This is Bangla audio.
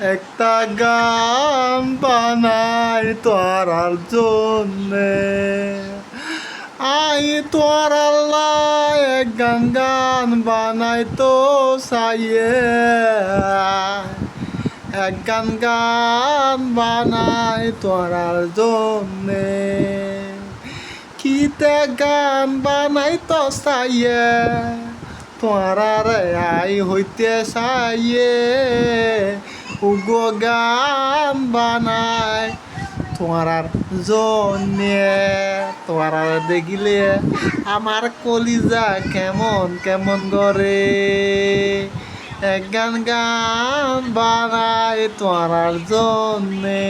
একটা গান বানাই তোরার জন্যে, আই তোর আল্লাহ এক গান গান বানাই তো চাইয়ে, এক গান গান বানাই তোরার জন্যে, কিতে গান বানাই তো চাইয়ে, তোরারে আই হইতে চাইয়ে, উগো গান বানাই তোমার জন্যে। তোমার দেখিলে আমার কলিজা কেমন কেমন করে, এক গান গান বানাই তোমার জন্যে।